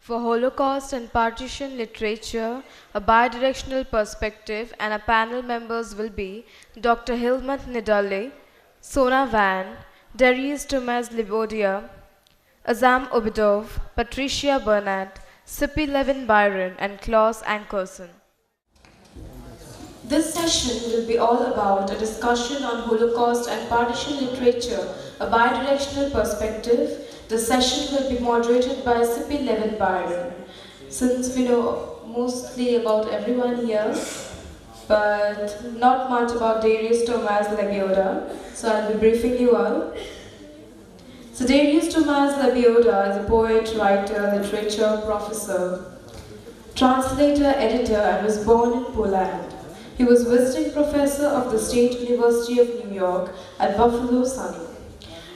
For Holocaust and Partition Literature, a bidirectional perspective, and our panel members will be Dr. Hilmat Nidale, Sona Van, Darius Tomas Libodia, Azam Obidov, Patricia Bernat, Sippy Levin Byron, and Klaus Ankerson. This session will be all about a discussion on Holocaust and partition literature, a bidirectional perspective. The session will be moderated by Sippy Levin Byron. Since we know mostly about everyone here, but not much about Darius Tomas Lebioda, so I'll be briefing you all. So Darius Tomas Lebioda is a poet, writer, literature professor, translator, editor, and was born in Poland. He was visiting professor of the State University of New York at Buffalo Sunny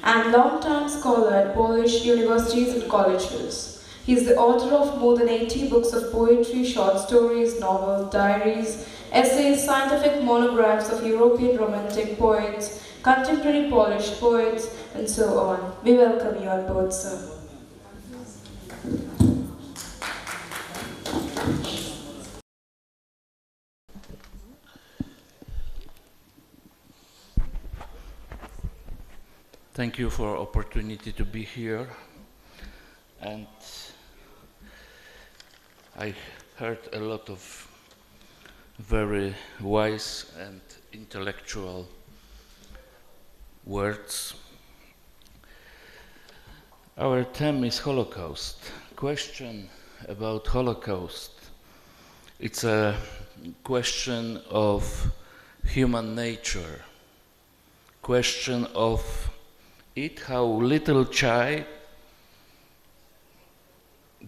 and long-time scholar at Polish universities and colleges. He is the author of more than 80 books of poetry, short stories, novels, diaries, essays, scientific monographs of European Romantic poets, contemporary Polish poets, and so on. We welcome you on board, sir. Thank you for opportunity to be here, and I heard a lot of very wise and intellectual words. Our theme is Holocaust. Question about Holocaust. It's a question of human nature, question of it, how little child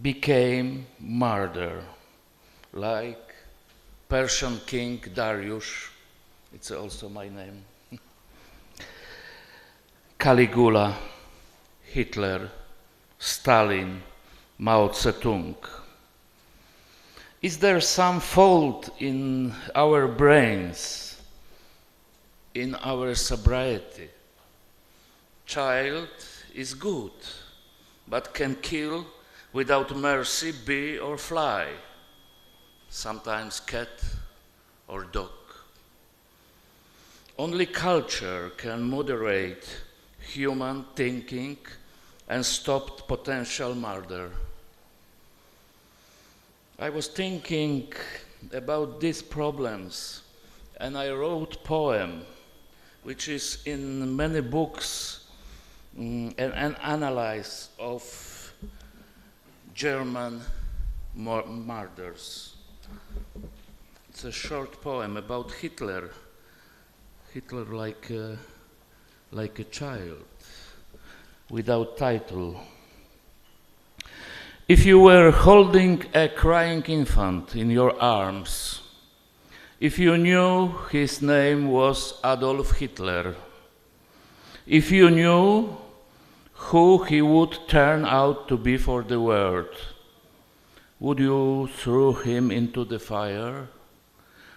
became martyr, like Persian king Darius, it's also my name, Caligula, Hitler, Stalin, Mao Zedong. Is there some fault in our brains, in our sobriety? Child is good, but can kill without mercy bee or fly, sometimes cat or dog. Only culture can moderate human thinking and stop potential murder. I was thinking about these problems, and I wrote a poem which is in many books, an analysis of German murders. It's a short poem about Hitler like a child, without title. If you were holding a crying infant in your arms, if you knew his name was Adolf Hitler, if you knew who he would turn out to be for the world, would you throw him into the fire?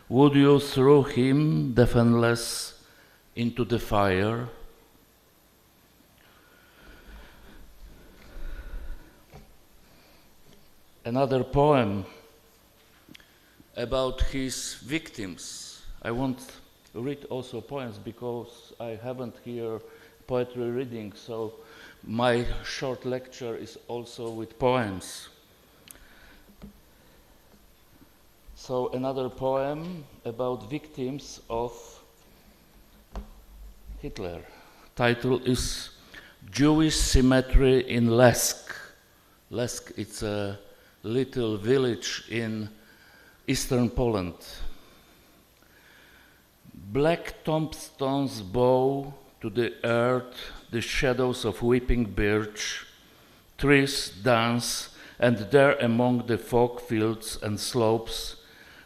Would you throw him, defenseless, into the fire? Another poem about his victims. I won't read also poems because I haven't here poetry reading, so my short lecture is also with poems. So another poem about victims of Hitler. Title is Jewish Cemetery in Lesk. Lesk, it's a little village in eastern Poland. Black tombstones bow to the earth, the shadows of weeping birch, trees dance, and there among the fog fields and slopes,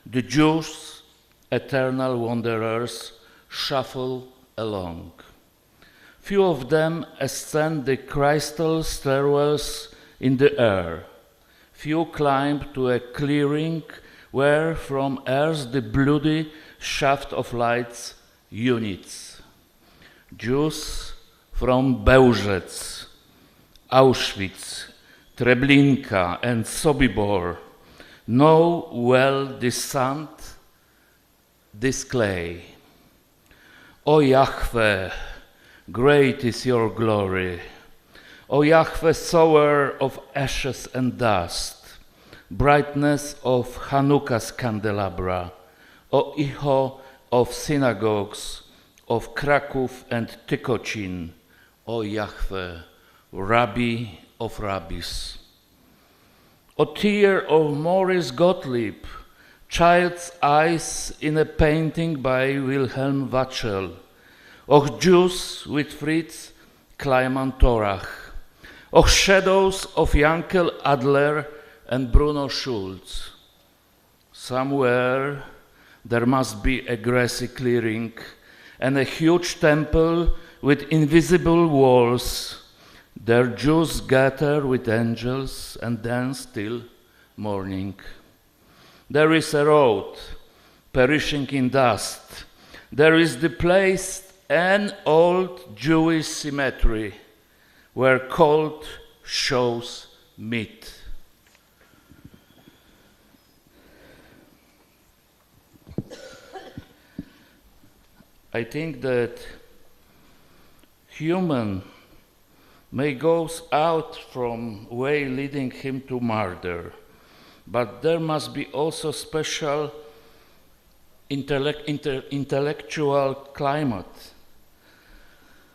the Jews, eternal wanderers, shuffle along. Few of them ascend the crystal stairwells in the air. Few climb to a clearing where from earth the bloody shaft of lights units. Jews from Bełżec, Auschwitz, Treblinka and Sobibor know well this sand, this clay. O Yahweh, great is your glory. O Yahweh, sower of ashes and dust, brightness of Hanukkah's candelabra, O echo of synagogues of Kraków and Tykocin, O Yahweh, Rabbi of rabbis. O tear of Maurice Gottlieb, child's eyes in a painting by Wilhelm Wachel, Och Jews with Fritz Kleiman-Torach, Och shadows of Jankel Adler and Bruno Schulz. Somewhere there must be a grassy clearing and a huge temple with invisible walls. There Jews gather with angels and dance till morning. There is a road perishing in dust. There is the place an old Jewish cemetery where cold shows meet. I think that human may go out from way leading him to murder, but there must be also special intellectual climate.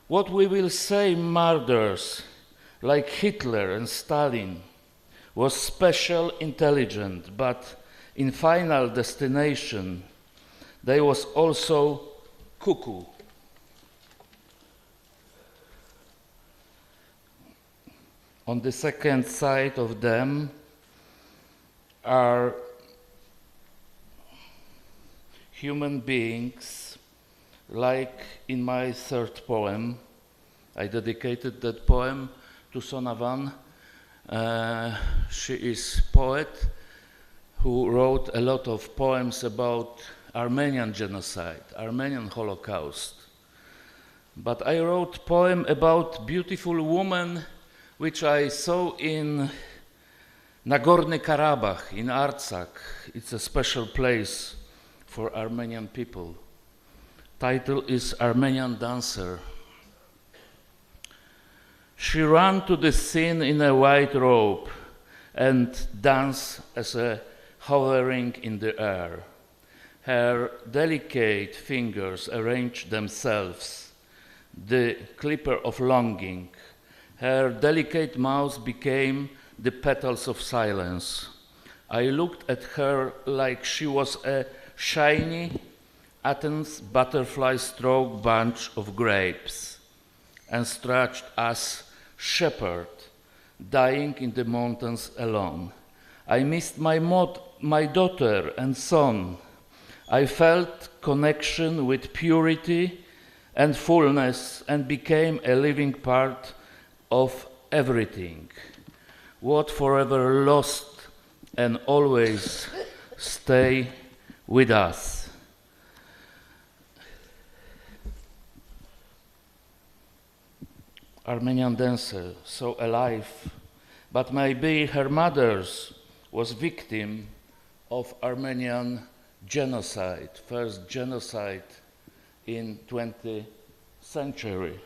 What we will say murders, like Hitler and Stalin, was special intelligent, but in final destination, they was also cuckoo. On the second side of them are human beings, like in my third poem. I dedicated that poem to Sonavan. She is a poet who wrote a lot of poems about Armenian genocide, Armenian Holocaust. But I wrote a poem about beautiful woman which I saw in Nagorny Karabakh, in Artsakh. It's a special place for Armenian people. Title is Armenian Dancer. She ran to the scene in a white robe and danced as a hovering in the air. Her delicate fingers arranged themselves, the clipper of longing. Her delicate mouth became the petals of silence. I looked at her like she was a shiny Athens butterfly stroke bunch of grapes, and stretched as shepherd, dying in the mountains alone. I missed my daughter and son. I felt connection with purity and fullness and became a living part of everything. What forever lost and always stay with us. Armenian dancer, so alive, but maybe her mother's was victim of Armenian genocide, first genocide in 20th century.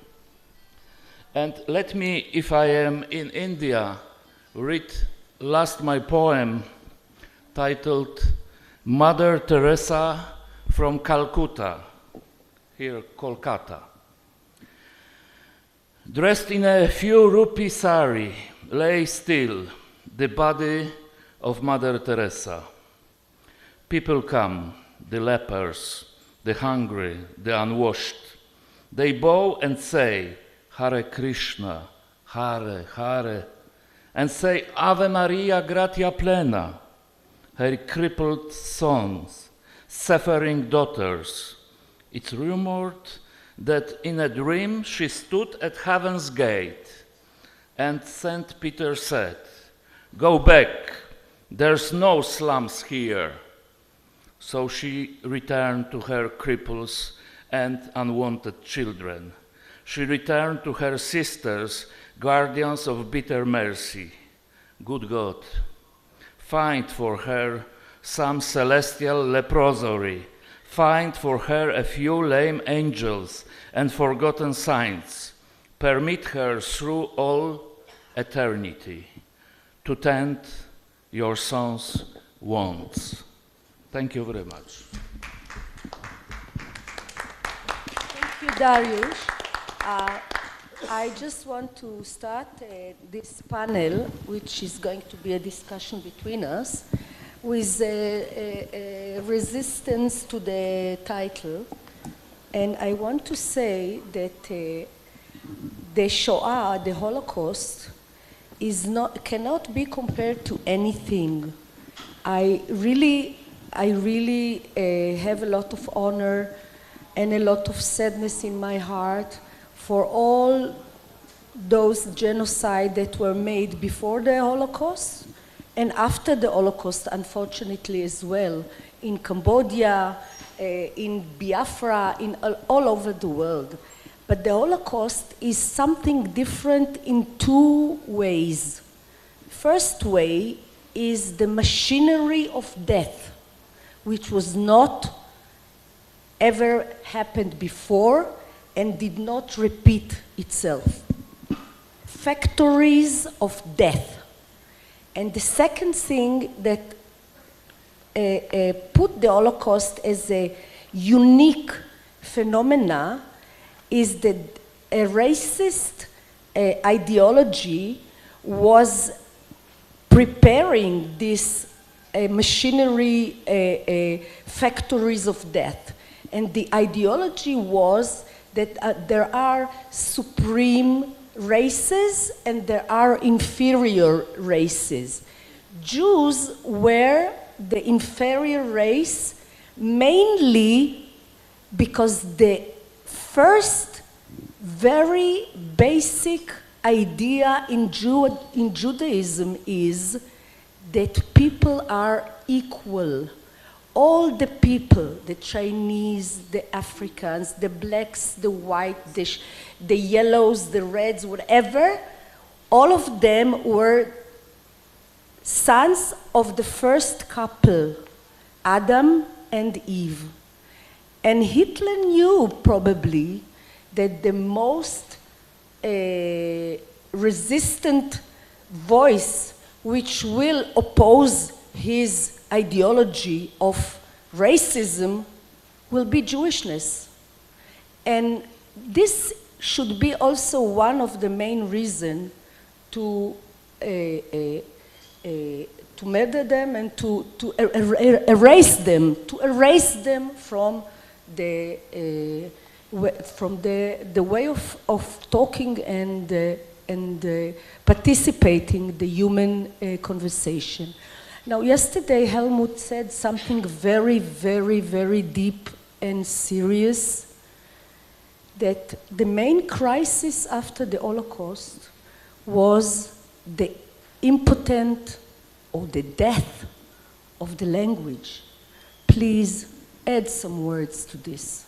And let me, if I am in India, read last my poem titled Mother Teresa from Calcutta, here Kolkata. Dressed in a few rupee sari, lay still the body of Mother Teresa. People come, the lepers, the hungry, the unwashed. They bow and say, Hare Krishna, Hare, Hare, and say, Ave Maria, gratia plena. Her crippled sons, suffering daughters. It's rumored that in a dream she stood at heaven's gate, and St. Peter said, Go back, there's no slums here. So she returned to her cripples and unwanted children. She returned to her sisters, guardians of bitter mercy. Good God, find for her some celestial leprosery. Find for her a few lame angels and forgotten saints. Permit her through all eternity to tend your son's wants. Thank you very much. Thank you, Dariusz. I just want to start this panel, which is going to be a discussion between us, with a resistance to the title. And I want to say that the Shoah, the Holocaust, cannot be compared to anything. I really have a lot of honor and a lot of sadness in my heart for all those genocides that were made before the Holocaust and after the Holocaust, unfortunately, as well, in Cambodia, in Biafra, all over the world. But the Holocaust is something different in two ways. First way is the machinery of death, which was not ever happened before and did not repeat itself. Factories of death. And the second thing that put the Holocaust as a unique phenomena is that a racist ideology was preparing these machinery factories of death. And the ideology was that there are supreme races and there are inferior races. Jews were the inferior race mainly because the first very basic idea in Judaism is that people are equal. All the people, the Chinese, the Africans, the blacks, the white, the yellows, the reds, whatever, all of them were sons of the first couple, Adam and Eve. And Hitler knew probably that the most resistant voice which will oppose his ideology of racism will be Jewishness. And this should be also one of the main reasons to murder them and to erase them from the way of talking and participating in the human conversation. Now, yesterday Helmut said something very, very, very deep and serious, that the main crisis after the Holocaust was the impotent or the death of the language. Please add some words to this.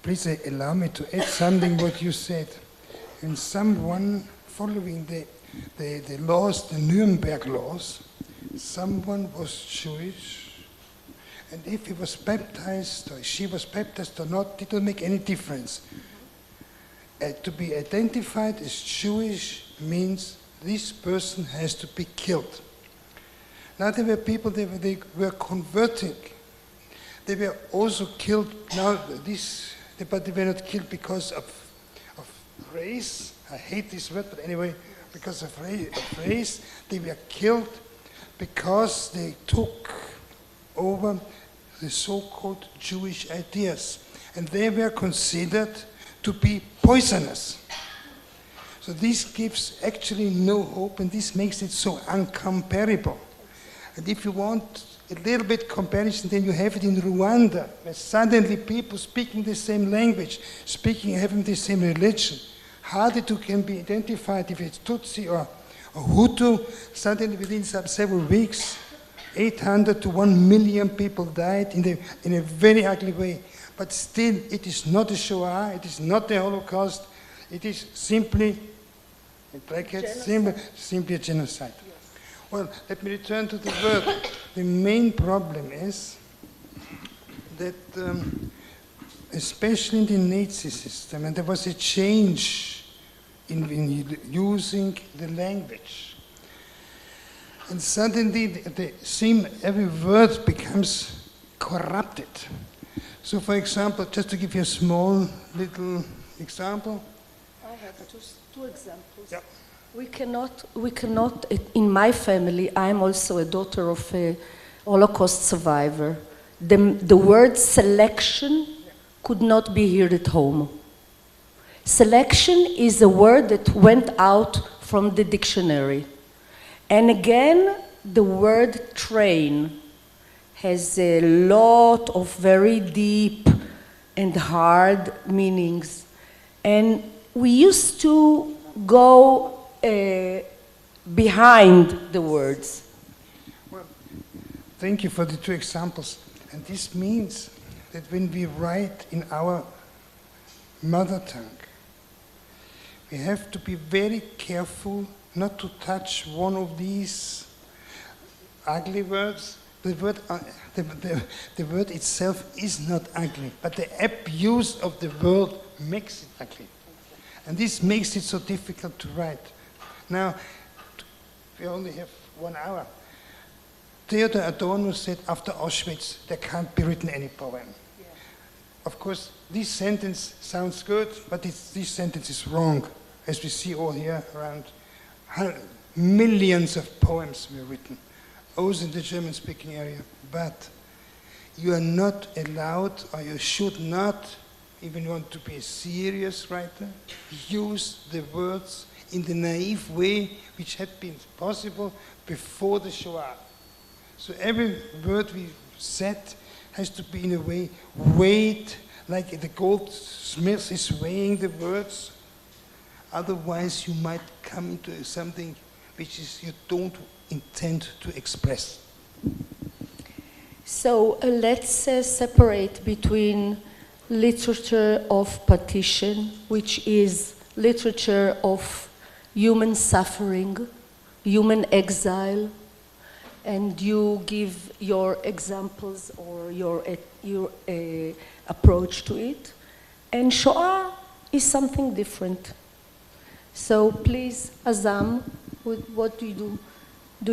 Please allow me to add something what you said. And someone following the laws, the Nuremberg laws, someone was Jewish, and if he was baptized or she was baptized or not, it didn't make any difference. To be identified as Jewish means this person has to be killed. Now there were people, they were converting. They were also killed, but they were not killed because of race. I hate this word, but anyway, because of race, they were killed because they took over the so-called Jewish ideas. And they were considered to be poisonous. So this gives actually no hope, and this makes it so uncomparable. And if you want a little bit comparison, then you have it in Rwanda, where suddenly people speaking the same language, having the same religion, hardly can be identified if it's Tutsi or Hutu. Suddenly within several weeks, 800 to 1 million people died in a very ugly way. But still, it is not a Shoah, it is not the Holocaust, it is simply In brackets, simply a genocide. Well, let me return to the word. The main problem is that, especially in the Nazi system, and there was a change in using the language. And suddenly, every word becomes corrupted. So, for example, just to give you a small little example. I have two examples. Yeah. We cannot, in my family, I'm also a daughter of a Holocaust survivor. The word selection could not be heard at home. Selection is a word that went out from the dictionary. And again, the word train has a lot of very deep and hard meanings. And we used to go behind the words. Well, thank you for the two examples. And this means that when we write in our mother tongue, we have to be very careful not to touch one of these ugly words. The word itself is not ugly, but the abuse of the word makes it ugly. And this makes it so difficult to write. Now, we only have 1 hour. Theodor Adorno said, after Auschwitz, there can't be written any poem. Yeah. Of course, this sentence sounds good, but this sentence is wrong. As we see all here, around millions of poems were written, also in the German-speaking area. But you are not allowed, or you should not, even want to be a serious writer, use the words in the naive way which had been possible before the Shoah. So every word we said has to be in a way weighed, like the goldsmith is weighing the words. Otherwise you might come into something which is you don't intend to express. So let's separate between literature of partition, which is literature of human suffering, human exile, and you give your examples or your approach to it. And Shoah is something different. So please, Azam, what do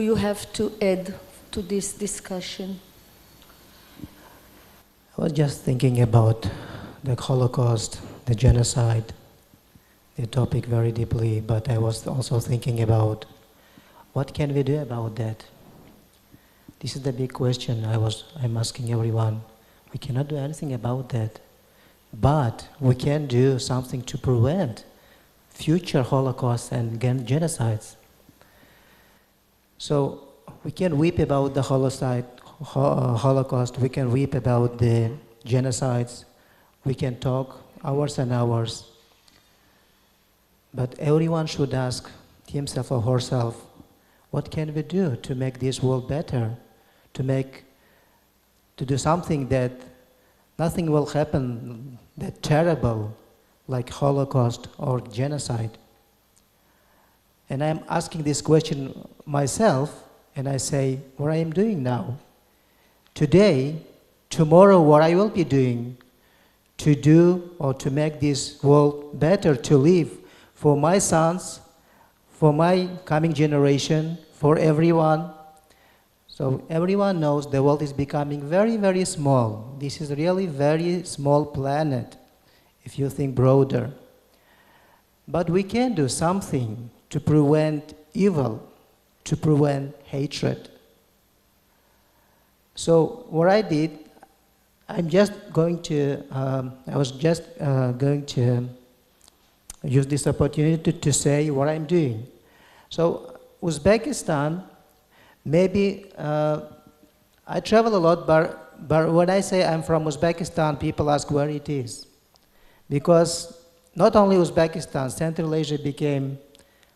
you have to add to this discussion? I was just thinking about the Holocaust, the genocide, the topic very deeply, but I was also thinking about what can we do about that? This is the big question I'm asking everyone. We cannot do anything about that, but we can do something to prevent future Holocausts and genocides. So we can weep about the Holocaust, we can weep about the genocides, we can talk hours and hours, but everyone should ask himself or herself, what can we do to make this world better, to do something that nothing will happen that terrible like Holocaust or genocide. And I'm asking this question myself, and I say, what I am doing now? Today, tomorrow, what I will be doing to do or to make this world better to live for my sons, for my coming generation, for everyone. So everyone knows the world is becoming very, very small. This is really very small planet, if you think broader. But we can do something to prevent evil, to prevent hatred. So what I did, I was just going to use this opportunity to say what I'm doing. So Uzbekistan, maybe I travel a lot, but when I say I'm from Uzbekistan, people ask where it is. Because not only Uzbekistan, Central Asia became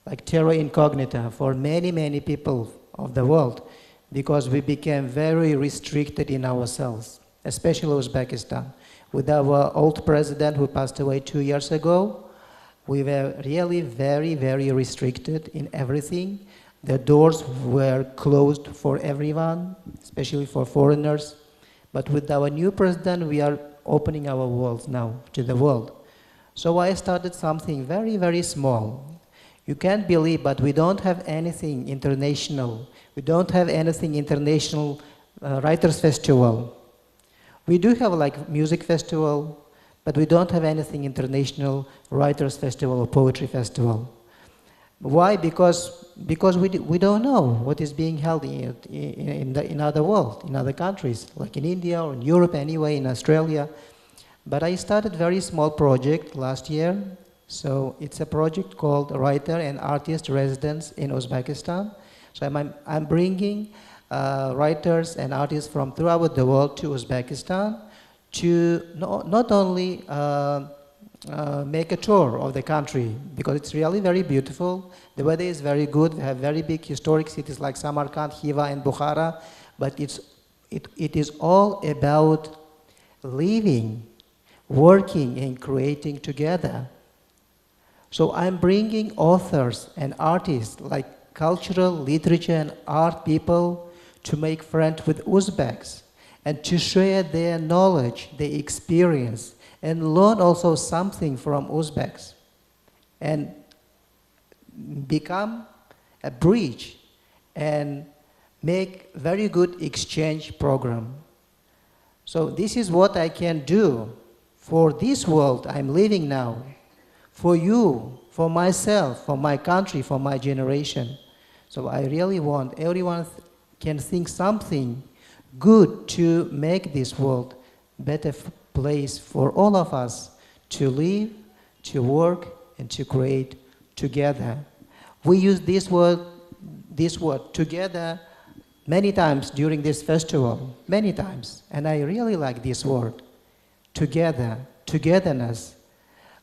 like terra incognita for many, many people of the world, because we became very restricted in ourselves, especially Uzbekistan. With our old president who passed away 2 years ago, we were really very, very restricted in everything. The doors were closed for everyone, especially for foreigners. But with our new president, we are opening our worlds now to the world. So I started something very, very small. You can't believe, but we don't have anything international. We don't have anything international writers festival. We do have like music festival, but we don't have anything international writers festival or poetry festival. Why? Because we don't know what is being held in other world, in other countries, like in India or in Europe anyway, in Australia. But I started very small project last year. So it's a project called Writer and Artist Residence in Uzbekistan. So I'm bringing writers and artists from throughout the world to Uzbekistan to not only make a tour of the country, because it's really very beautiful. The weather is very good. We have very big historic cities like Samarkand, Khiva, and Bukhara. But it is all about living, working, and creating together. So I'm bringing authors and artists like cultural, literature, and art people to make friends with Uzbeks and to share their knowledge, their experience, and learn also something from Uzbeks and become a bridge and make very good exchange program. So this is what I can do for this world I'm living now, for you, for myself, for my country, for my generation. So I really want everyone can think something good to make this world better place for all of us to live, to work, and to create together. We use this word together many times during this festival, many times, and I really like this word, together, togetherness.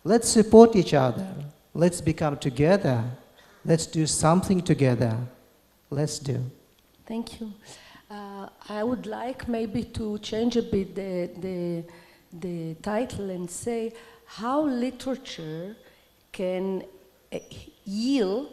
Let's support each other. Let's become together. Let's do something together. Let's do. Thank you. I would like maybe to change a bit the title and say how literature can heal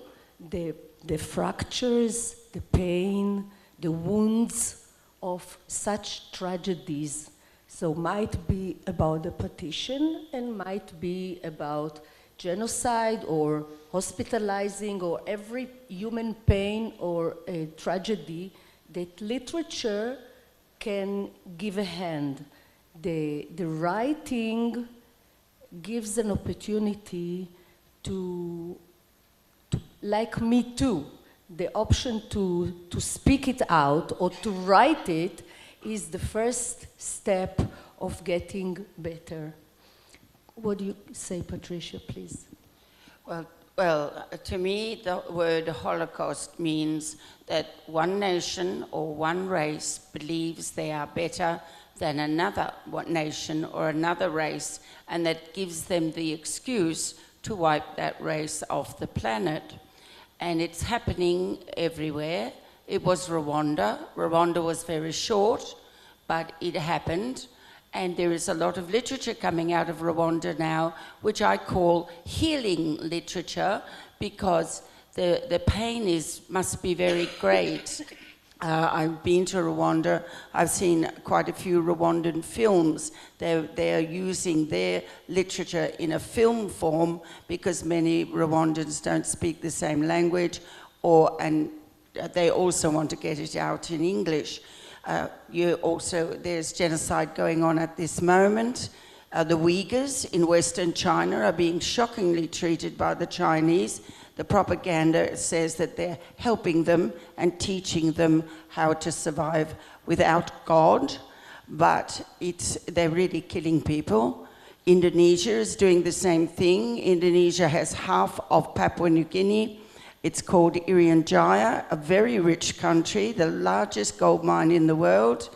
the fractures, the pain, the wounds of such tragedies. So might be about the partition and might be about genocide or hospitalizing or every human pain or a tragedy that literature can give a hand. The writing gives an opportunity to like Me Too, the option to speak it out or to write it is the first step of getting better. What do you say, Patricia, please? Well, to me, the word Holocaust means that one nation or one race believes they are better than another nation or another race, and that gives them the excuse to wipe that race off the planet. And it's happening everywhere. It was Rwanda. Rwanda was very short, but it happened. And there is a lot of literature coming out of Rwanda now, which I call healing literature, because the pain must be very great. I've been to Rwanda. I've seen quite a few Rwandan films. They're using their literature in a film form because many Rwandans don't speak the same language, and they also want to get it out in English. There's genocide going on at this moment. The Uyghurs in Western China are being shockingly treated by the Chinese. The propaganda says that they're helping them and teaching them how to survive without God, but they're really killing people. Indonesia is doing the same thing. Indonesia has half of Papua New Guinea. It's called Irian Jaya, a very rich country, the largest gold mine in the world.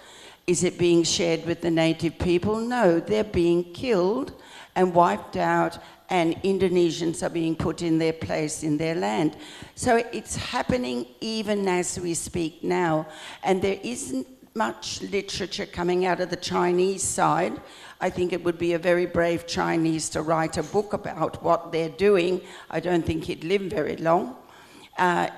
Is it being shared with the native people? No, they're being killed and wiped out, and Indonesians are being put in their place in their land. So it's happening even as we speak now, and there isn't much literature coming out of the Chinese side. I think it would be a very brave Chinese to write a book about what they're doing. I don't think he'd live very long.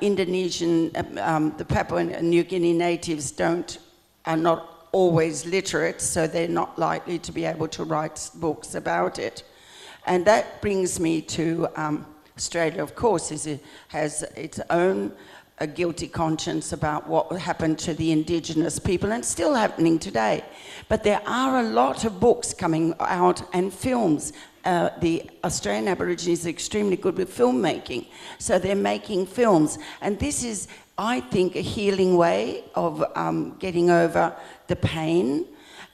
Indonesian, the Papua New Guinea natives are not always literate, so they're not likely to be able to write books about it. And that brings me to Australia, of course, has its own a guilty conscience about what happened to the Indigenous people, and it's still happening today. But there are a lot of books coming out and films. The Australian Aborigines are extremely good with filmmaking, so they're making films. And this is, I think, a healing way of getting over the pain.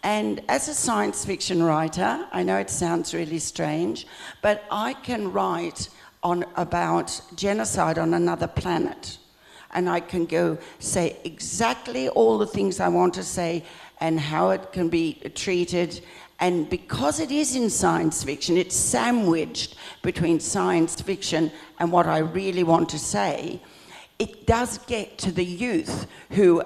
And as a science fiction writer, I know it sounds really strange, but I can write about genocide on another planet. And I can go say exactly all the things I want to say and how it can be treated. And because it is in science fiction, it's sandwiched between science fiction and what I really want to say. It does get to the youth who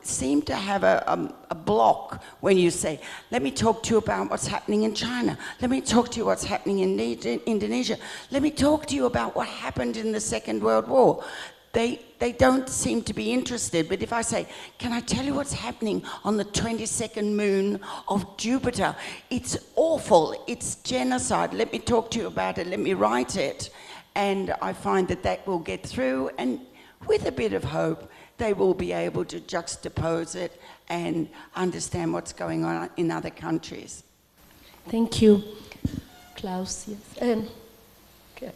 seem to have a block when you say, let me talk to you about what's happening in China. Let me talk to you what's happening in Indonesia. Let me talk to you about what happened in the Second World War. They don't seem to be interested, but if I say, can I tell you what's happening on the 22nd moon of Jupiter? It's awful, it's genocide, let me talk to you about it, let me write it. And I find that will get through, and with a bit of hope, they will be able to juxtapose it and understand what's going on in other countries. Thank you. Klaus, yes. Okay.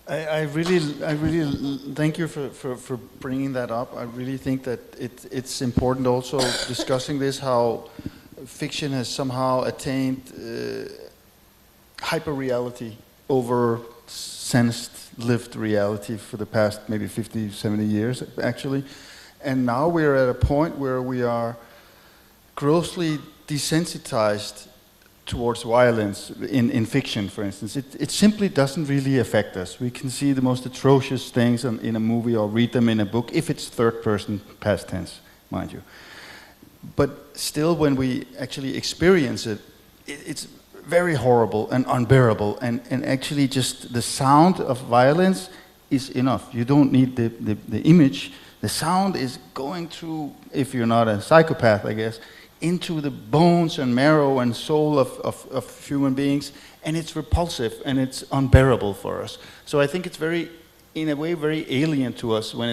I really thank you for bringing that up. I really think that it's important also discussing this, how fiction has somehow attained hyper-reality over sensed, lived reality for the past maybe 50, 70 years, actually. And now we're at a point where we are grossly desensitized towards violence in fiction, for instance. It simply doesn't really affect us. We can see the most atrocious things in a movie or read them in a book, if it's third person past tense, mind you. But still, when we actually experience it, it's very horrible and unbearable, and actually just the sound of violence is enough. You don't need the image. The sound is going through, if you're not a psychopath, I guess, into the bones and marrow and soul of human beings, and it's repulsive and it's unbearable for us. So I think it's in a way, very alien to us when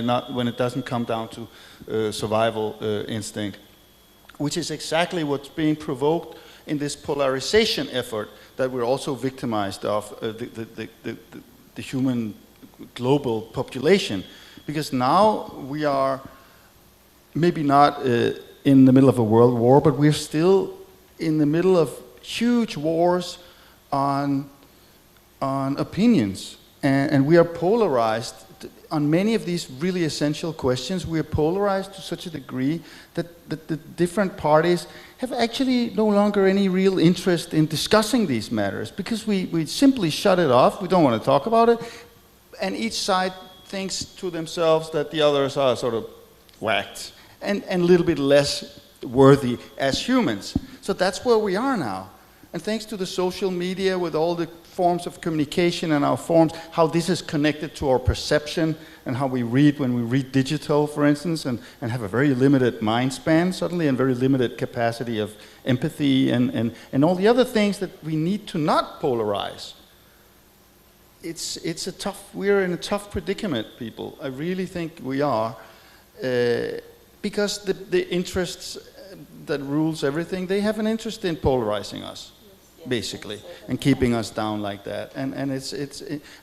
it doesn't come down to survival instinct, which is exactly what's being provoked in this polarization effort that we're also victimized of, the human global population, because now we are maybe not in the middle of a world war, but we're still in the middle of huge wars on opinions, and we are polarized on many of these really essential questions. We are polarized to such a degree that the different parties have actually no longer any real interest in discussing these matters, because we simply shut it off. We don't want to talk about it, and each side thinks to themselves that the others are sort of whacked and a little bit less worthy as humans. So that's where we are now. And thanks to the social media with all the forms of communication and our forms, how this is connected to our perception and how we read when we read digital, for instance, and have a very limited mind span suddenly, and very limited capacity of empathy and all the other things that we need to not polarize. We're in a tough predicament, people. I really think we are. Because the interests that rules everything, they have an interest in polarizing us, basically, and keeping us down like that. And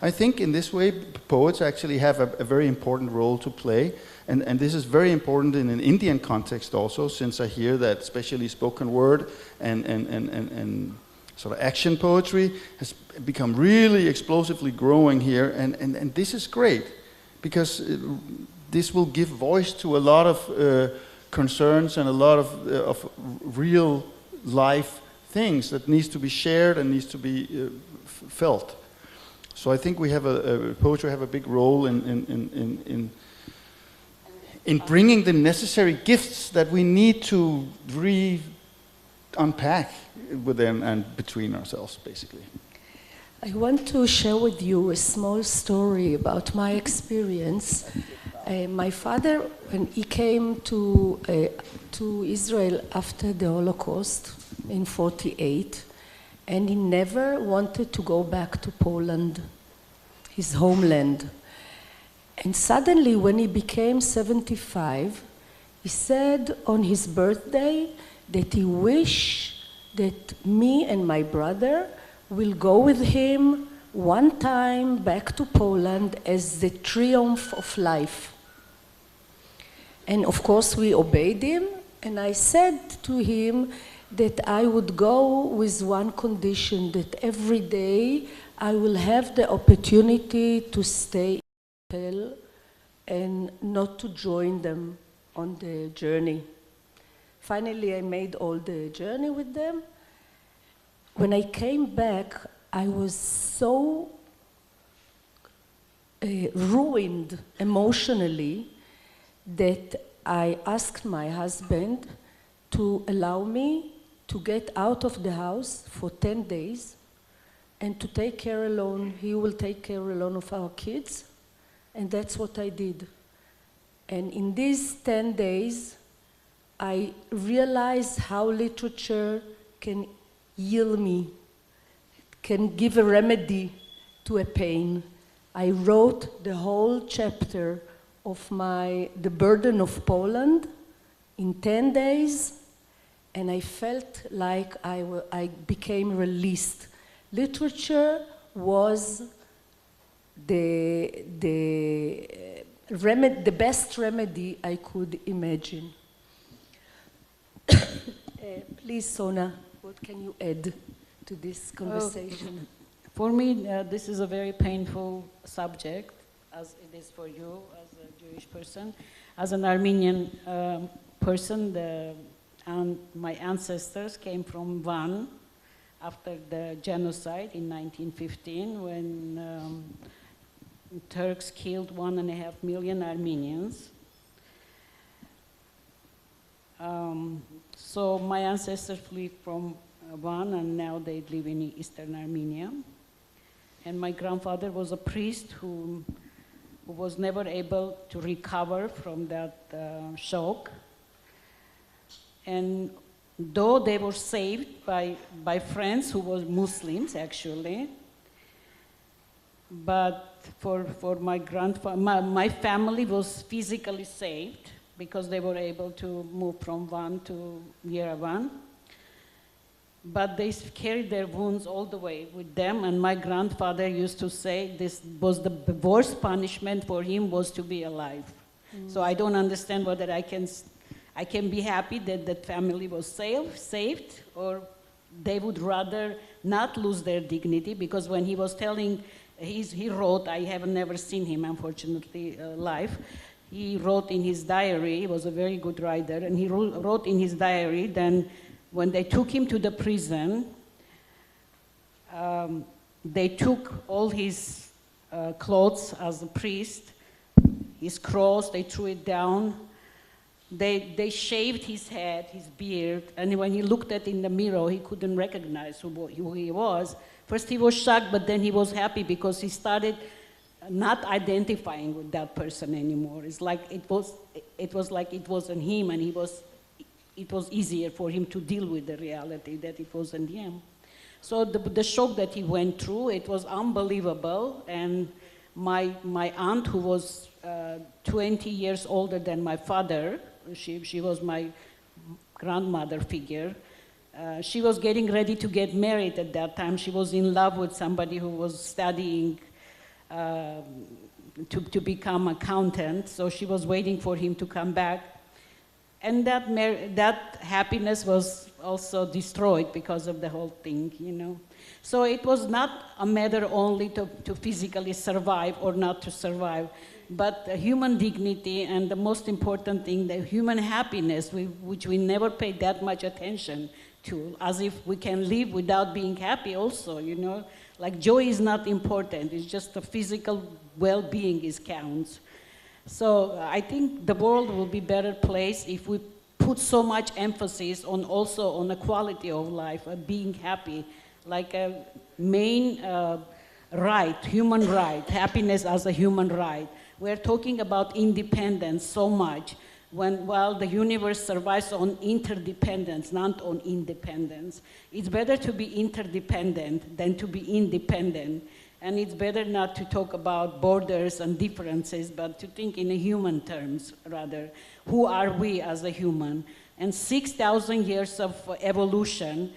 I think in this way, poets actually have a very important role to play. And this is very important in an Indian context also, since I hear that especially spoken word and sort of action poetry has become really explosively growing here. And this is great, because this will give voice to a lot of concerns and a lot of real life things that needs to be shared and needs to be felt. So I think we have poetry have a big role in in bringing the necessary gifts that we need to unpack within and between ourselves, basically. I want to share with you a small story about my experience. My father, when he came to Israel after the Holocaust in '48, and he never wanted to go back to Poland, his homeland. And suddenly, when he became 75, he said on his birthday that he wished that me and my brother will go with him one time back to Poland as the triumph of life. And of course, we obeyed him, and I said to him that I would go with one condition, that every day I will have the opportunity to stay in a hotel and not to join them on the journey. Finally, I made all the journey with them. When I came back, I was so ruined emotionally that I asked my husband to allow me to get out of the house for 10 days and to take care alone. He will take care alone of our kids. And that's what I did. And in these 10 days, I realized how literature can heal me, can give a remedy to a pain. I wrote the whole chapter of The Burden of Poland in 10 days, and I felt like I became released. Literature was the best remedy I could imagine. Please, Sona, what can you add to this conversation? For me, this is a very painful subject, as it is for you as a Jewish person. As an Armenian person, and my ancestors came from Van after the genocide in 1915, when Turks killed 1.5 million Armenians. So my ancestors fled from Van, and now they live in eastern Armenia. And my grandfather was a priest who was never able to recover from that shock. And though they were saved by friends who were Muslims, actually, but for my grandfather, my family was physically saved because they were able to move from Van to Yerevan. But they carried their wounds all the way with them, and my grandfather used to say this was the worst punishment for him was to be alive. So I don't understand whether I can be happy that that family was saved, or they would rather not lose their dignity, because when he was telling, he wrote, I have never seen him, unfortunately, live. He wrote in his diary, he was a very good writer, and he wrote in his diary, then when they took him to the prison, they took all his clothes as a priest, his cross, they threw it down. They shaved his head, his beard, and when he looked at in the mirror, he couldn't recognize who he was. First he was shocked, but then he was happy because he started not identifying with that person anymore. It's like it was like it wasn't him, and it was easier for him to deal with the reality that it wasn't him. So the shock that he went through, it was unbelievable. And my aunt, who was 20 years older than my father, she was my grandmother figure. She was getting ready to get married at that time. She was in love with somebody who was studying to become accountant. So she was waiting for him to come back. And that happiness was also destroyed because of the whole thing, you know. So it was not a matter only to physically survive or not to survive, but human dignity, and the most important thing, the human happiness, which we never pay that much attention to, as if we can live without being happy also, you know. Like joy is not important, it's just the physical well-being counts. So I think the world will be better place if we put so much emphasis on also on the quality of life, being happy, like a main right, human right, happiness as a human right. We're talking about independence so much, while the universe survives on interdependence, not on independence. It's better to be interdependent than to be independent. And it's better not to talk about borders and differences, but to think in human terms, rather. Who are we as a human? And 6,000 years of evolution,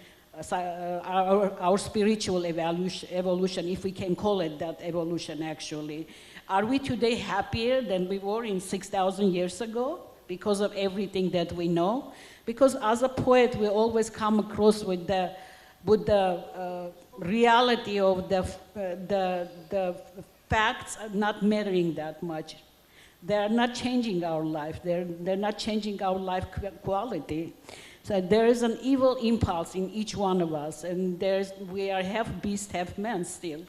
our spiritual evolution, if we can call it that evolution actually, are we today happier than we were in 6,000 years ago because of everything that we know? Because as a poet, we always come across with the reality of the facts are not mattering that much. They're not changing our life. They're not changing our life quality. So there is an evil impulse in each one of us, and we are half beast, half man still,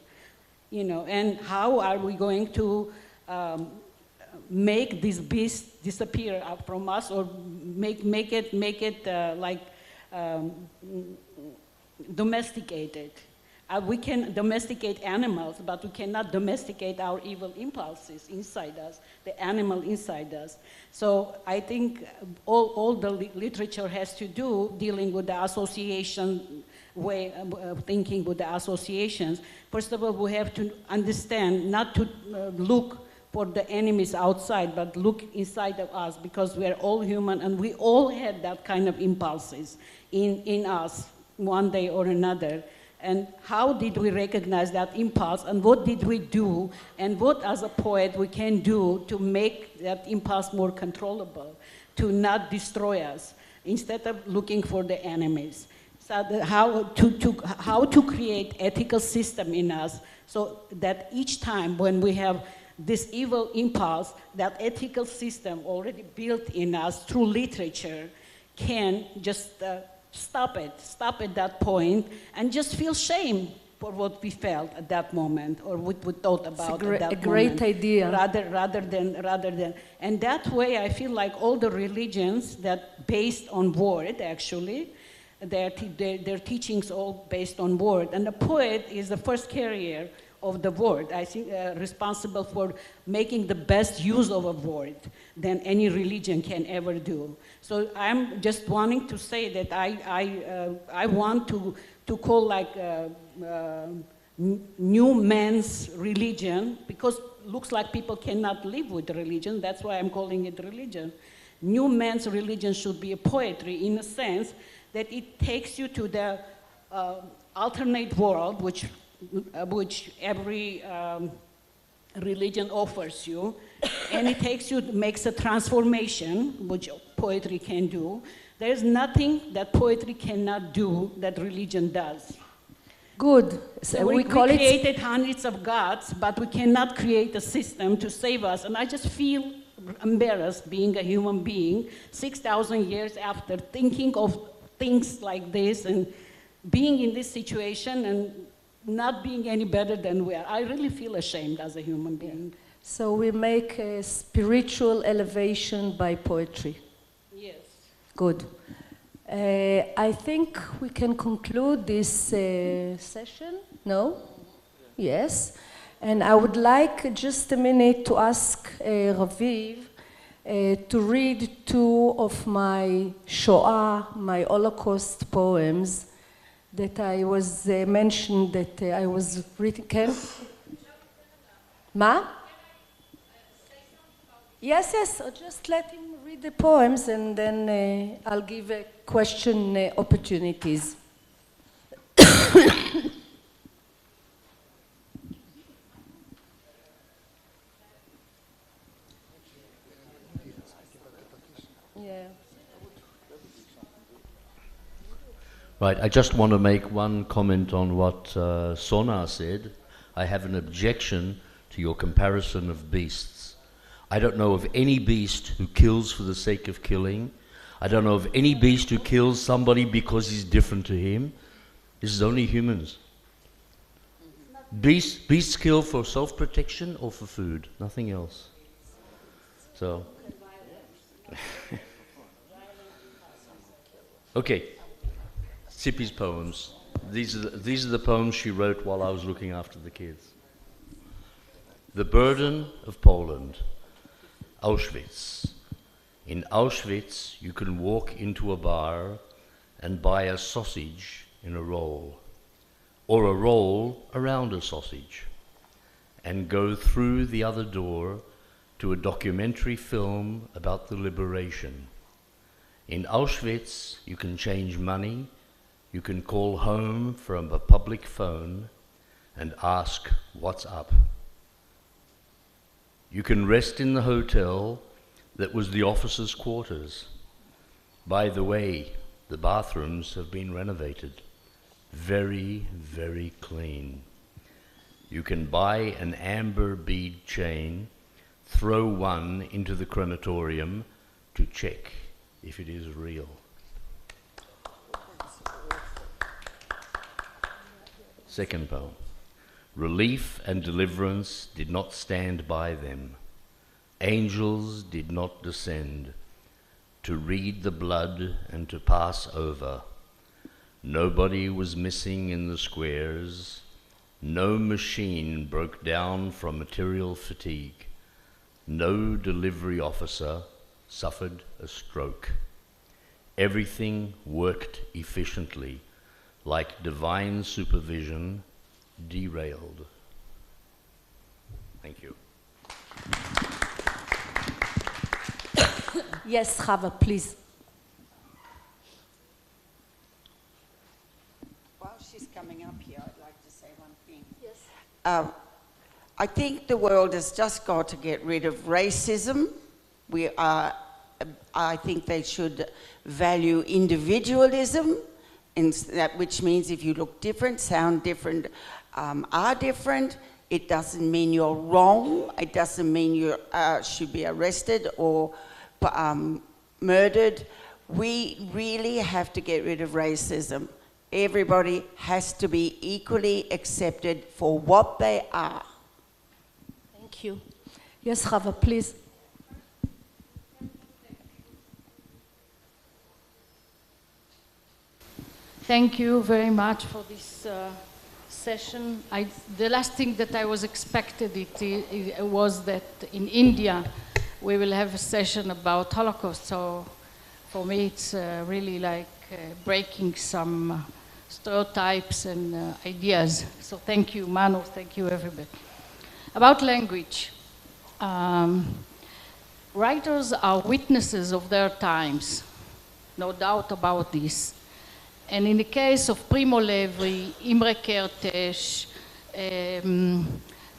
you know. And how are we going to make this beast disappear from us, or make it domesticated? We can domesticate animals, but we cannot domesticate our evil impulses inside us, the animal inside us. So I think all the literature has to do dealing with the association way of thinking with the associations. First of all, we have to understand not to look for the enemies outside, but look inside of us, because we are all human and we all had that kind of impulses in us one day or another. And how did we recognize that impulse, and what did we do, and what as a poet we can do to make that impulse more controllable, to not destroy us, instead of looking for the enemies. So how to create ethical system in us, so that each time when we have this evil impulse, that ethical system already built in us through literature can just stop at that point, and just feel shame for what we felt at that moment, or what we thought about at that moment. A great idea. Rather than, and that way I feel like all the religions that based on word, actually, their teachings all based on word, and the poet is the first carrier of the word. I think responsible for making the best use of a word than any religion can ever do. So I'm just wanting to say that I want to call like new man's religion, because looks like people cannot live with religion. That's why I'm calling it religion. New man's religion should be a poetry, in a sense that it takes you to the alternate world, which every religion offers you, and it takes you, makes a transformation, which poetry can do. There's nothing that poetry cannot do that religion does. Good. So we call it... created hundreds of gods, but we cannot create a system to save us. And I just feel embarrassed being a human being 6,000 years after, thinking of things like this and being in this situation and not being any better than we are. I really feel ashamed as a human being. So we make a spiritual elevation by poetry. Yes. Good. I think we can conclude this session. No? Yes. And I would like just a minute to ask Raviv to read two of my Shoah, my Holocaust poems that I was mentioned that I was reading. Can? Ma? Yes, yes. So just let him read the poems, and then I'll give question opportunities. Yeah. Right, I just want to make one comment on what Sona said. I have an objection to your comparison of beasts. I don't know of any beast who kills for the sake of killing. I don't know of any beast who kills somebody because he's different to him. This is only humans. Beasts kill for self-protection or for food, nothing else. So, okay, Sipi's poems. These are the poems she wrote while I was looking after the kids. The Burden of Poland, Auschwitz. In Auschwitz, you can walk into a bar and buy a sausage in a roll, or a roll around a sausage, and go through the other door to a documentary film about the liberation. In Auschwitz, you can change money, you can call home from a public phone and ask what's up. You can rest in the hotel that was the officers' quarters. By the way, the bathrooms have been renovated. Very, very clean. You can buy an amber bead chain, throw one into the crematorium to check if it is real. Second poem. Relief and deliverance did not stand by them. Angels did not descend to read the blood and to pass over. Nobody was missing in the squares. No machine broke down from material fatigue. No delivery officer suffered a stroke. Everything worked efficiently, like divine supervision, derailed. Thank you. Yes, Chava, please. While she's coming up here, I'd like to say one thing. Yes. I think the world has just got to get rid of racism. I think they should value individualism, which means if you look different, sound different, are different, it doesn't mean you're wrong. It doesn't mean you should be arrested or murdered. We really have to get rid of racism. Everybody has to be equally accepted for what they are. Thank you. Yes, Chava, please. Thank you very much for this session. The last thing that I was expected it was that in India we will have a session about Holocaust. So for me it's really like breaking some stereotypes and ideas. So thank you, Manu, thank you everybody. About language. Writers are witnesses of their times, no doubt about this. And in the case of Primo Levi, Imre Kertész,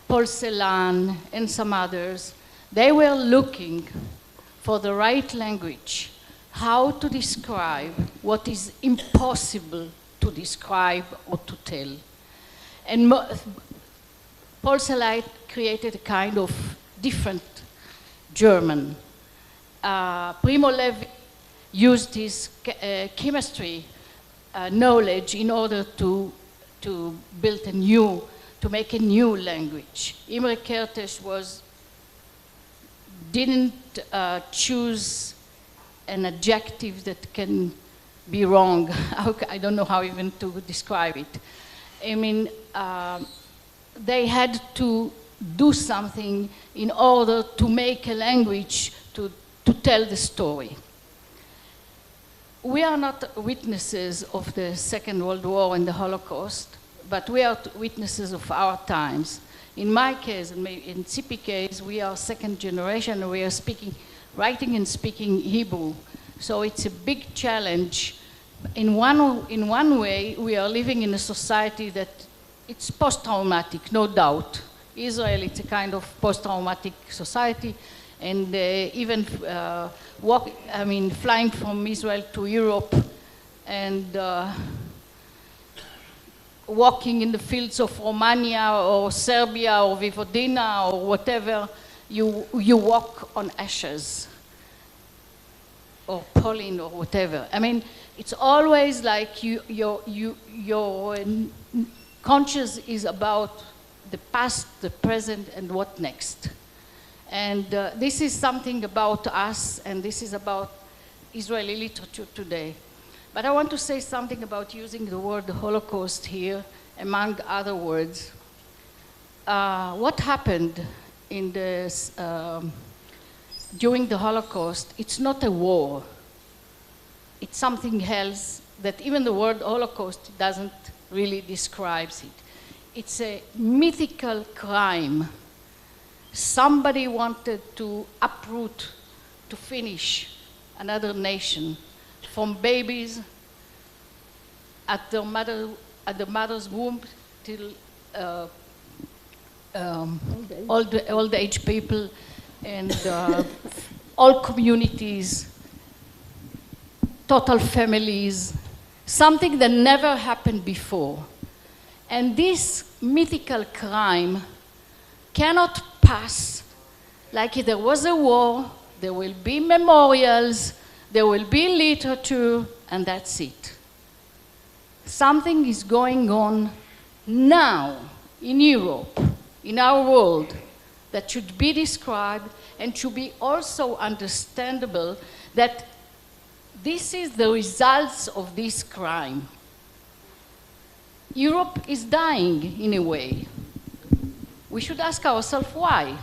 Paul Celan, and some others, they were looking for the right language, how to describe what is impossible to describe or to tell. And Paul Celan created a kind of different German. Primo Levi used his chemistry knowledge in order to build to make a new language. Imre Kertész didn't choose an adjective that can be wrong. I don't know how even to describe it. I mean, they had to do something in order to make a language to tell the story. We are not witnesses of the Second World War and the Holocaust, but we are witnesses of our times. In my case, and in Sipi's case, we are second generation, and we are writing and speaking Hebrew. So it's a big challenge. In one way, we are living in a society that it's post-traumatic, no doubt. Israel, it's a kind of post-traumatic society, and even flying from Israel to Europe and walking in the fields of Romania or Serbia or Vojvodina or whatever, you walk on ashes, or Poland or whatever. I mean, it's always like your conscience is about the past, the present, and what next. And this is something about us, and this is about Israeli literature today. But I want to say something about using the word Holocaust here, among other words. What happened in this, during the Holocaust, it's not a war. It's something else that even the word Holocaust doesn't really describe it. It's a mythical crime. Somebody wanted to uproot, to finish another nation, from babies at the mother's womb till old age people and all communities, total families, something that never happened before. And this mythical crime cannot pass like if there was a war. There will be memorials, there will be literature, and that's it. Something is going on now in Europe, in our world, that should be described and should be also understandable that this is the results of this crime. Europe is dying in a way. We should ask ourselves why.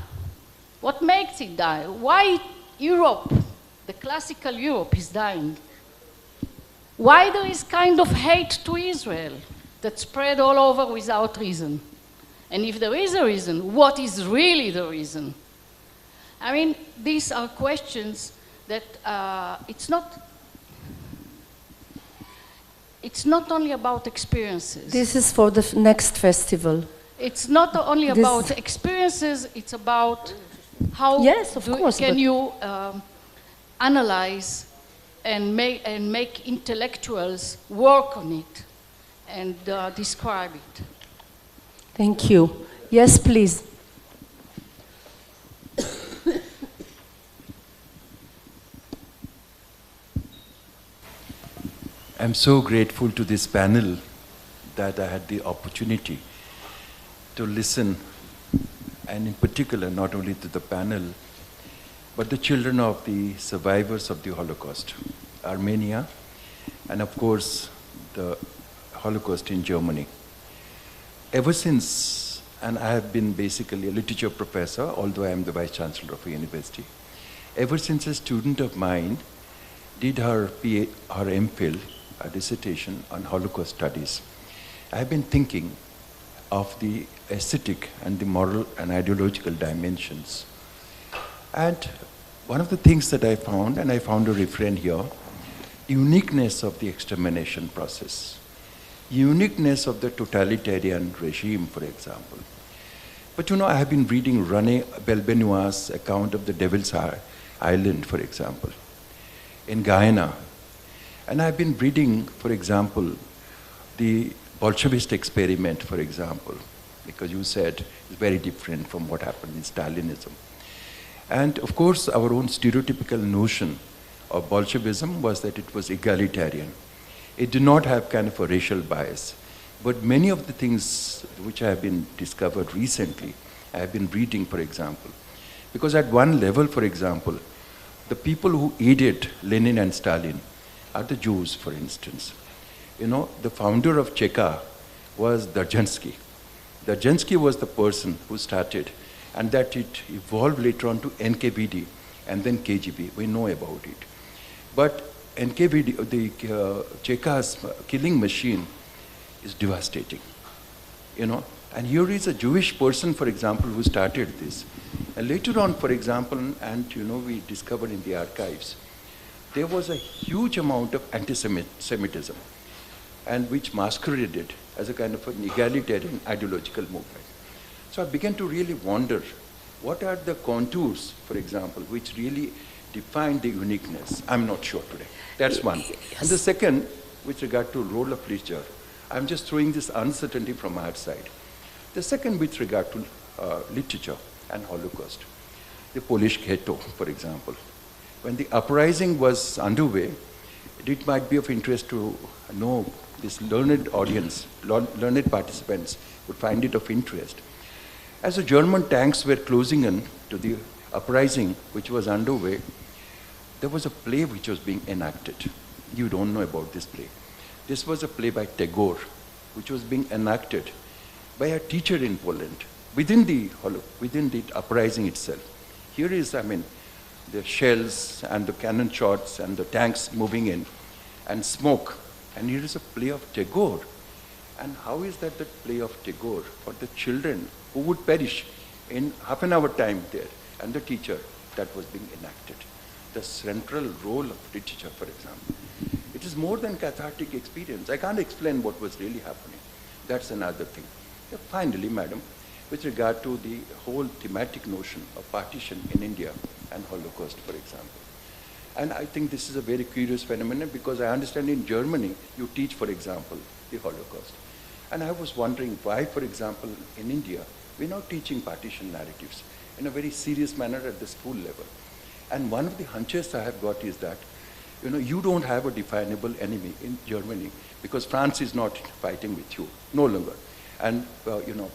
What makes it die? Why Europe, the classical Europe, is dying? Why there is kind of hate to Israel that spread all over without reason? And if there is a reason, what is really the reason? I mean, these are questions that it's not only about experiences. This is for the next festival. It's not only about experiences, it's about how can you analyze and make intellectuals work on it and describe it. Thank you. Yes, please. I'm so grateful to this panel that I had the opportunity to listen, and in particular, not only to the panel, but the children of the survivors of the Holocaust, Armenia, and of course, the Holocaust in Germany. Ever since, and I have been basically a literature professor, although I am the vice chancellor of a university, ever since a student of mine did her MPhil, a dissertation on Holocaust studies, I have been thinking of the aesthetic and the moral and ideological dimensions. And one of the things that I found, and I found a refrain here, uniqueness of the extermination process, uniqueness of the totalitarian regime, for example. But you know, I have been reading René Belbenoit's account of the Devil's Island, for example, in Guyana. And I've been reading, for example, the Bolshevist experiment, for example, because you said it's very different from what happened in Stalinism. And of course, our own stereotypical notion of Bolshevism was that it was egalitarian. It did not have kind of a racial bias. But many of the things which have been discovered recently, I have been reading, for example, because at one level, for example, the people who aided Lenin and Stalin are the Jews, for instance. You know, the founder of Cheka was Dzerzhinsky. Dzerzhinsky was the person who started, and that it evolved later on to NKVD and then KGB. We know about it. But NKVD, the Cheka's killing machine is devastating. You know, and here is a Jewish person, for example, who started this. And later on, for example, and you know, we discovered in the archives, there was a huge amount of anti-Semitism, and which masqueraded as a kind of an egalitarian ideological movement. So I began to really wonder, what are the contours, for example, which really define the uniqueness? I'm not sure today. That's one. Yes. And the second, with regard to role of literature, I'm just throwing this uncertainty from outside. The second, with regard to literature and Holocaust, the Polish ghetto, for example. When the uprising was underway, it might be of interest to know this learned audience, learned participants would find it of interest. As the German tanks were closing in to the uprising which was underway, there was a play which was being enacted. You don't know about this play. This was a play by Tagore, which was being enacted by a teacher in Poland within the uprising itself. Here is, the shells and the cannon shots and the tanks moving in and smoke. And here is a play of Tagore. And how is that the play of Tagore for the children who would perish in half an hour time there, and the teacher that was being enacted? The central role of literature, for example. It is more than cathartic experience. I can't explain what was really happening. That's another thing. Finally, madam, with regard to the whole thematic notion of partition in India and Holocaust, for example. And I think this is a very curious phenomenon because I understand in Germany you teach, for example, the Holocaust. And I was wondering why, for example, in India, we're not teaching partition narratives in a very serious manner at the school level. And one of the hunches I have got is that, you don't have a definable enemy in Germany because France is not fighting with you, no longer. And,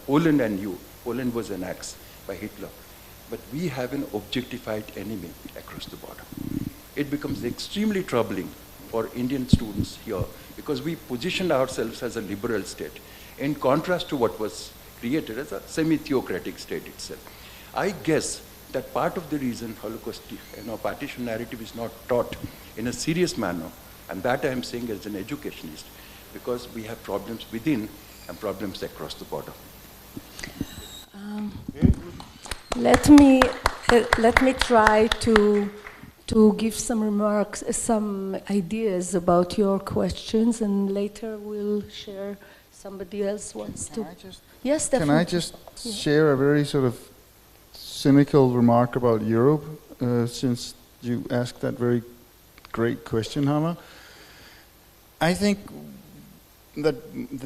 Poland and you, Poland was annexed by Hitler. But we have an objectified enemy across the border. It becomes extremely troubling for Indian students here because we positioned ourselves as a liberal state in contrast to what was created as a semi-theocratic state itself. I guess that part of the reason Holocaust, partition narrative is not taught in a serious manner, and that I am saying as an educationist, because we have problems within and problems across the border. Let me try to give some remarks, some ideas about your questions, and later we'll share. Somebody else wants to. Yes, definitely. Can I just share a very sort of cynical remark about Europe, since you asked that very great question, Hama? I think that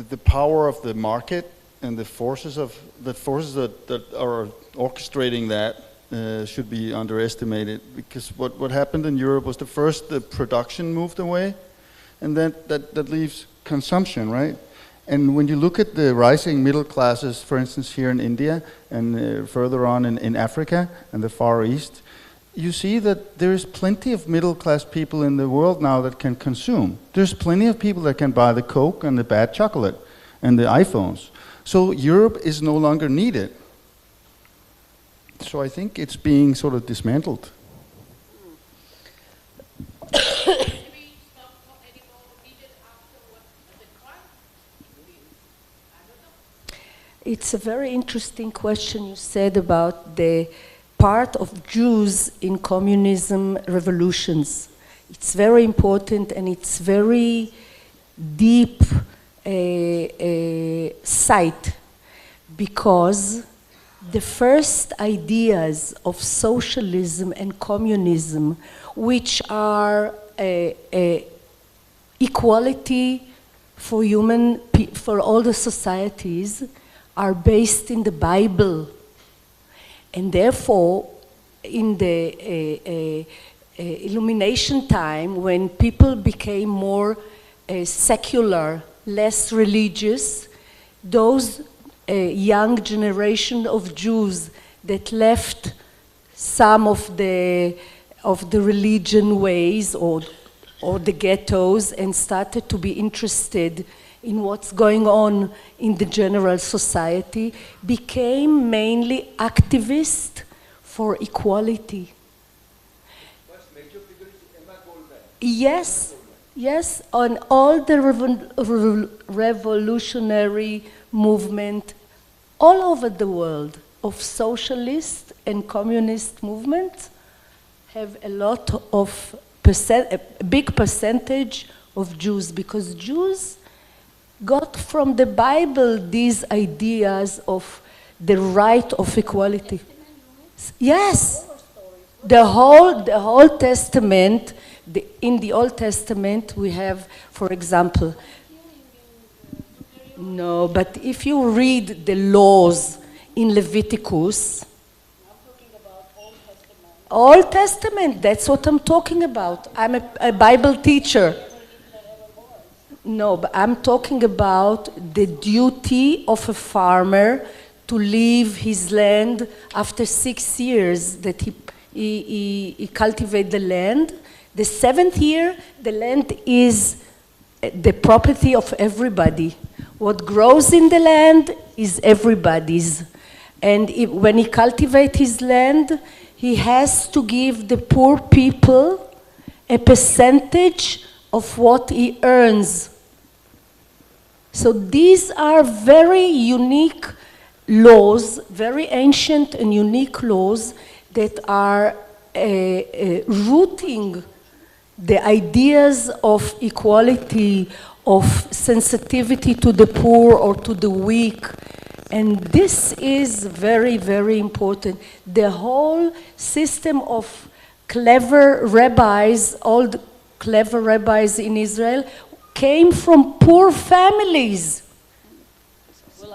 the power of the market and the forces that are orchestrating that should be underestimated, because what happened in Europe was the production moved away, and then that leaves consumption, right? And when you look at the rising middle classes, for instance, here in India and further on in Africa and the Far East, you see that there is plenty of middle class people in the world now that can consume. There's plenty of people that can buy the Coke and the bad chocolate and the iPhones. So Europe is no longer needed. So I think it's being sort of dismantled. It's a very interesting question you said about the part of Jews in communism revolutions. It's very important and it's very deep sight, because the first ideas of socialism and communism, which are equality for for all the societies, are based in the Bible. And therefore, in the Illumination time, when people became more secular, less religious, those young generation of Jews that left some of the religion ways or the ghettos and started to be interested in what's going on in the general society, became mainly activists for equality. Yes, yes, on all the revolutionary movement all over the world of socialist and communist movements have a lot of a big percentage of Jews, because Jews got from the Bible these ideas of the right of equality. Yes, the whole Testament. In the Old Testament, we have, for example, no, but if you read the laws in Leviticus, Old Testament, that's what I'm talking about. I'm a Bible teacher. No, but I'm talking about the duty of a farmer to leave his land after 6 years that he cultivated the land. The 7th year, the land is the property of everybody. What grows in the land is everybody's. And when he cultivates his land, he has to give the poor people a percentage of what he earns. So these are very unique laws, very ancient and unique laws that are rooting the ideas of equality, of sensitivity to the poor or to the weak. And this is very, very important. The whole system of clever rabbis, all the clever rabbis in Israel, came from poor families. Well,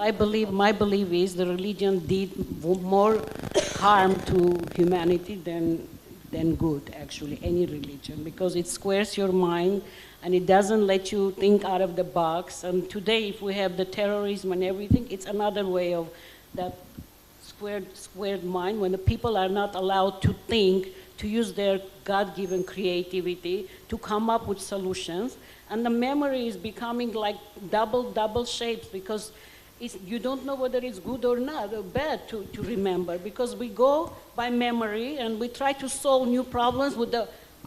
my belief is the religion did more harm to humanity than good, actually, any religion, because it squares your mind and it doesn't let you think out of the box. And today, if we have the terrorism and everything, it's another way of that squared mind, when the people are not allowed to think, to use their God-given creativity to come up with solutions. And the memory is becoming like double shapes, because you don't know whether it's good or not, or bad to remember, because we go by memory and we try to solve new problems with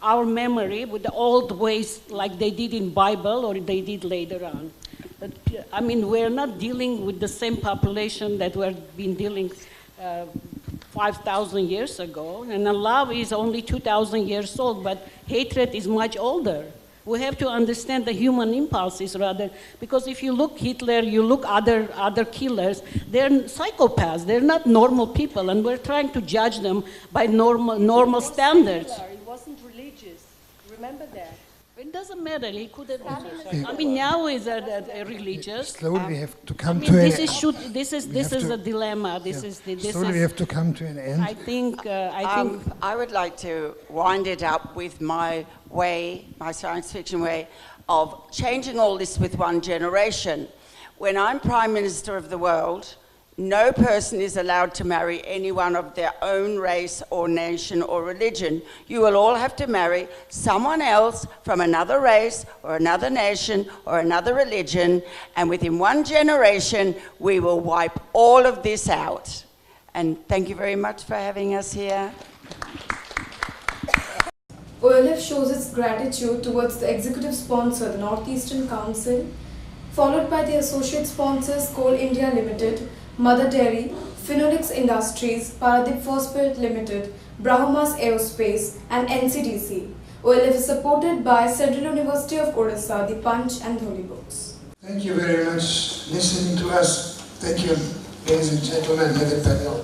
our memory, with the old ways like they did in Bible or they did later on. But, I mean, we're not dealing with the same population that we've been dealing 5,000 years ago, and love is only 2,000 years old, but hatred is much older. We have to understand the human impulses rather, because if you look Hitler, you look other killers, they're psychopaths, they're not normal people, and we're trying to judge them by normal standards. He wasn't religious, remember that? It doesn't matter, he could have been. I mean, now he's a religious. Slowly we have to come to this an is this is a dilemma. Slowly we have to come to an end. I think I would like to wind it up with my science fiction way of changing all this with one generation. When I'm Prime Minister of the world, no person is allowed to marry anyone of their own race or nation or religion. You will all have to marry someone else from another race or another nation or another religion, and within one generation, we will wipe all of this out. And thank you very much for having us here. OLF shows its gratitude towards the executive sponsor, the Northeastern Council, followed by the associate sponsors Coal India Limited, Mother Dairy, Phenolix Industries, Paradip Phosphate Limited, Brahmas Aerospace and NCDC. OLF is supported by Central University of Odisha, The Punch and Dhoni Books. Thank you very much for listening to us. Thank you, ladies and gentlemen, at the panel.